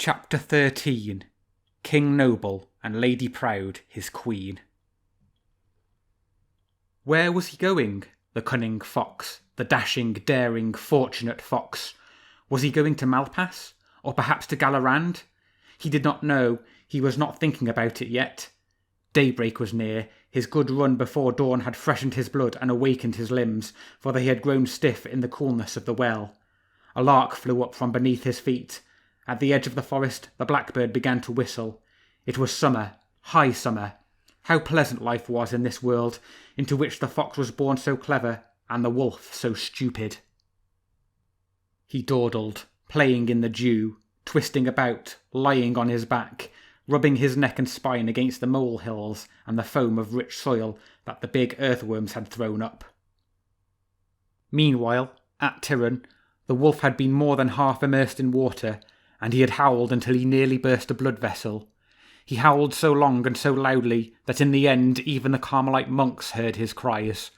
Chapter 13 King Noble and Lady Proud, his queen. Where was he going, the cunning fox, the dashing, daring, fortunate fox? Was he going to Malpas, or perhaps to Gallerand? He did not know, he was not thinking about it yet. Daybreak was near, his good run before dawn had freshened his blood and awakened his limbs, for they had grown stiff in the coolness of the well. A lark flew up from beneath his feet. At the edge of the forest the blackbird began to whistle. It was summer, high summer. How pleasant life was in this world, into which the fox was born so clever, and the wolf so stupid. He dawdled, playing in the dew, twisting about, lying on his back, rubbing his neck and spine against the molehills and the foam of rich soil that the big earthworms had thrown up. Meanwhile, at Tyrone, the wolf had been more than half immersed in water, and he had howled until he nearly burst a blood vessel. He howled so long and so loudly that in the end even the Carmelite monks heard his cries.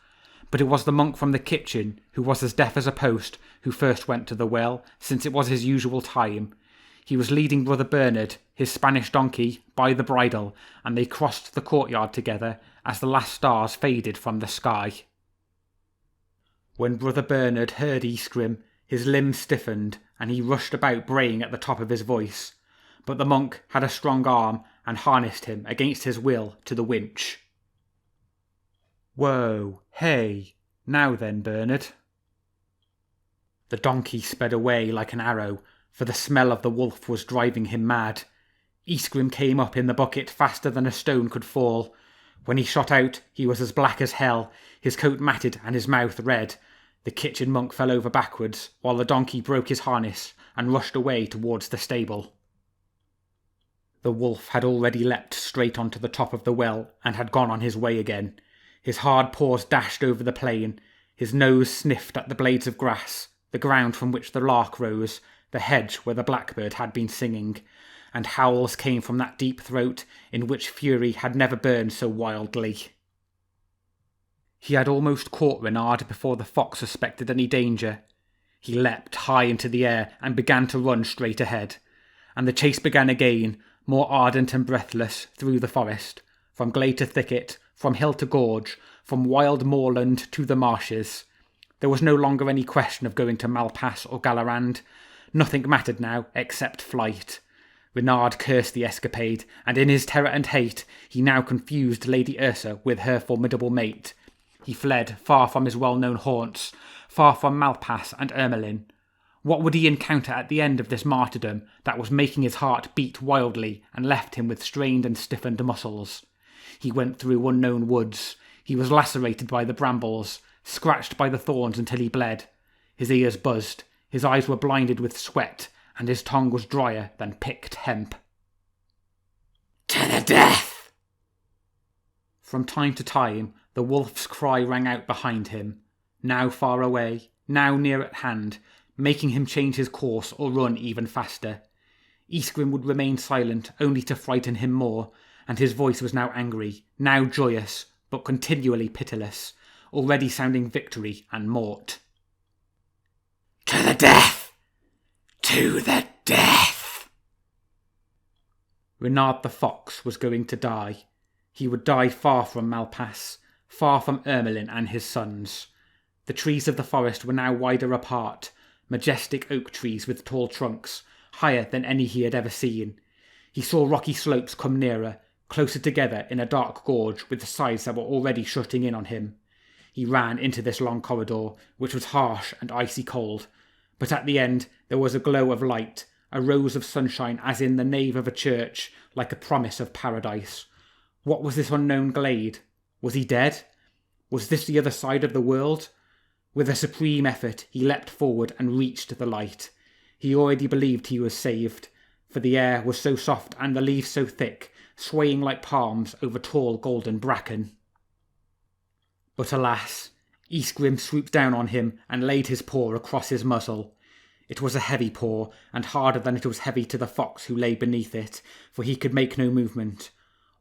But it was the monk from the kitchen, who was as deaf as a post, who first went to the well, since it was his usual time. He was leading Brother Bernard, his Spanish donkey, by the bridle, and they crossed the courtyard together as the last stars faded from the sky. When Brother Bernard heard Ysgrim, his limbs stiffened, and he rushed about braying at the top of his voice. But the monk had a strong arm and harnessed him against his will to the winch. "Whoa, hey, now then, Bernard." The donkey sped away like an arrow, for the smell of the wolf was driving him mad. Ysgrim came up in the bucket faster than a stone could fall. When he shot out, he was as black as hell, his coat matted and his mouth red. The kitchen monk fell over backwards, while the donkey broke his harness and rushed away towards the stable. The wolf had already leapt straight onto the top of the well and had gone on his way again. His hard paws dashed over the plain, his nose sniffed at the blades of grass, the ground from which the lark rose, the hedge where the blackbird had been singing, and howls came from that deep throat in which fury had never burned so wildly. He had almost caught Reynard before the fox suspected any danger. He leapt high into the air and began to run straight ahead, and the chase began again, more ardent and breathless, through the forest, from glade to thicket, from hill to gorge, from wild moorland to the marshes. There was no longer any question of going to Malpas or Gallerand. Nothing mattered now except flight. Reynard cursed the escapade, and in his terror and hate he now confused Lady Ursa with her formidable mate. He fled far from his well-known haunts, far from Malpas and Ermelin. What would he encounter at the end of this martyrdom that was making his heart beat wildly and left him with strained and stiffened muscles? He went through unknown woods. He was lacerated by the brambles, scratched by the thorns until he bled. His ears buzzed, his eyes were blinded with sweat, and his tongue was drier than picked hemp. "To the death!" From time to time, the wolf's cry rang out behind him, now far away, now near at hand, making him change his course or run even faster. Ysgrim would remain silent only to frighten him more, and his voice was now angry, now joyous, but continually pitiless, already sounding victory and mort. "To the death! To the death!" Reynard the fox was going to die. He would die far from Malpas, far from Ermelin and his sons. The trees of the forest were now wider apart, majestic oak trees with tall trunks, higher than any he had ever seen. He saw rocky slopes come nearer, closer together in a dark gorge with the sides that were already shutting in on him. He ran into this long corridor, which was harsh and icy cold, but at the end there was a glow of light, a rose of sunshine as in the nave of a church, like a promise of paradise. What was this unknown glade? Was he dead? Was this the other side of the world? With a supreme effort he leapt forward and reached the light. He already believed he was saved, for the air was so soft and the leaves so thick, swaying like palms over tall golden bracken. But alas, Ysgrim swooped down on him and laid his paw across his muzzle. It was a heavy paw, and harder than it was heavy to the fox who lay beneath it, for he could make no movement.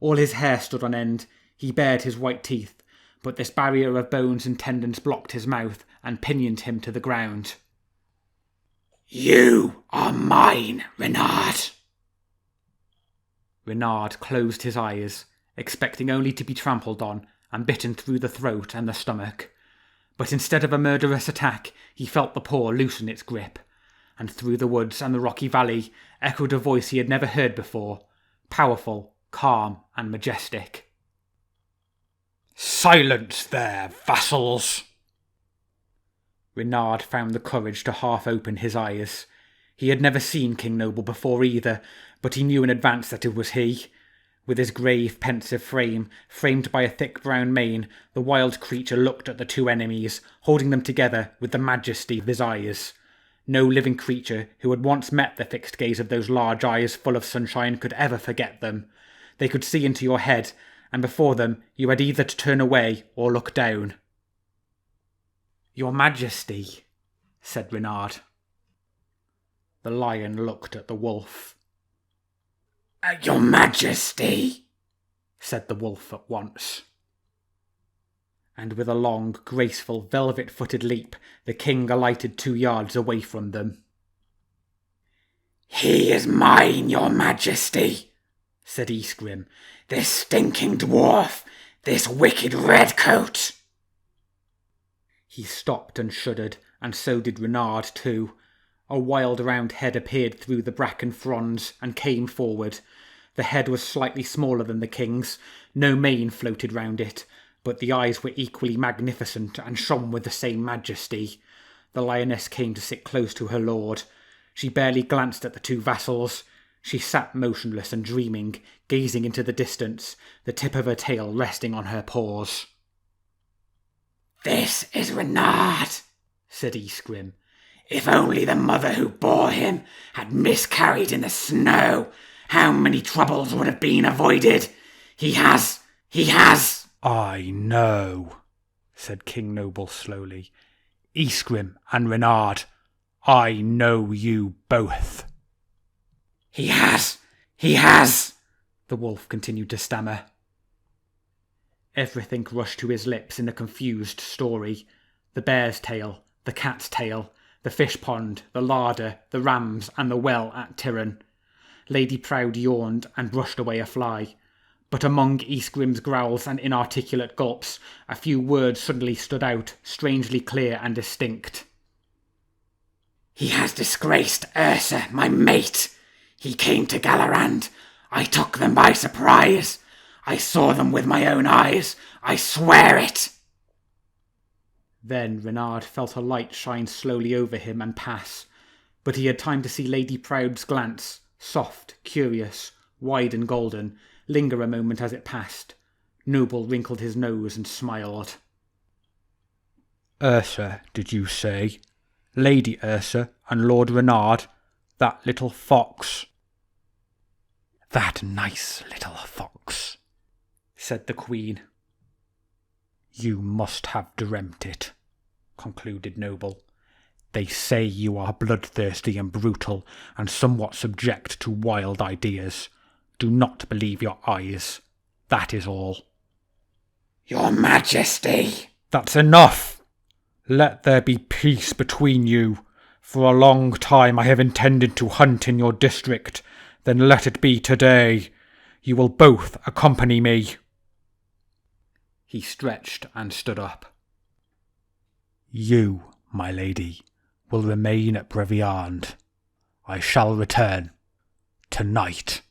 All his hair stood on end, he bared his white teeth, but this barrier of bones and tendons blocked his mouth and pinioned him to the ground. "You are mine, Reynard," Reynard closed his eyes, expecting only to be trampled on and bitten through the throat and the stomach. But instead of a murderous attack, he felt the paw loosen its grip, and through the woods and the rocky valley echoed a voice he had never heard before, powerful, calm, and majestic. "Silence there, vassals!" Reynard found the courage to half open his eyes. He had never seen King Noble before either, but he knew in advance that it was he. With his grave, pensive frame, framed by a thick brown mane, the wild creature looked at the two enemies, holding them together with the majesty of his eyes. No living creature who had once met the fixed gaze of those large eyes full of sunshine could ever forget them. They could see into your head, and before them you had either to turn away or look down. "Your Majesty," said Reynard. The lion looked at the wolf. "Your Majesty," said the wolf at once. And with a long, graceful, velvet-footed leap, the king alighted 2 yards away from them. "He is mine, your Majesty," said Isgrim. "This stinking dwarf, this wicked redcoat." He stopped and shuddered, and so did Reynard too. A wild round head appeared through the bracken fronds and came forward. The head was slightly smaller than the king's, no mane floated round it, but the eyes were equally magnificent and shone with the same majesty. The lioness came to sit close to her lord. She barely glanced at the two vassals. She sat motionless and dreaming, gazing into the distance, the tip of her tail resting on her paws. "This is Reynard," said Isgrim. "If only the mother who bore him had miscarried in the snow, how many troubles would have been avoided. He has... "I know," said King Noble slowly. "Isgrim and Reynard, I know you both." He has, the wolf continued to stammer. Everything rushed to his lips in a confused story. The bear's tail, the cat's tail, the fish pond, the larder, the rams, and the well at Tyrone. Lady Proud yawned and brushed away a fly. But among Isgrim's growls and inarticulate gulps, a few words suddenly stood out, strangely clear and distinct. "He has disgraced Ursa, my mate. He came to Gallerand. I took them by surprise. I saw them with my own eyes. I swear it." Then Reynard felt a light shine slowly over him and pass, but he had time to see Lady Proud's glance, soft, curious, wide and golden, linger a moment as it passed. Noble wrinkled his nose and smiled. "Ursa, did you say? Lady Ursa and Lord Reynard? That little fox?" "That nice little fox," said the Queen. "You must have dreamt it," concluded Noble. "They say you are bloodthirsty and brutal, and somewhat subject to wild ideas. Do not believe your eyes. That is all." "Your Majesty!" "That's enough! Let there be peace between you. For a long time I have intended to hunt in your district. Then let it be today. You will both accompany me." He stretched and stood up. "You, my lady, will remain at Breviand. I shall return tonight."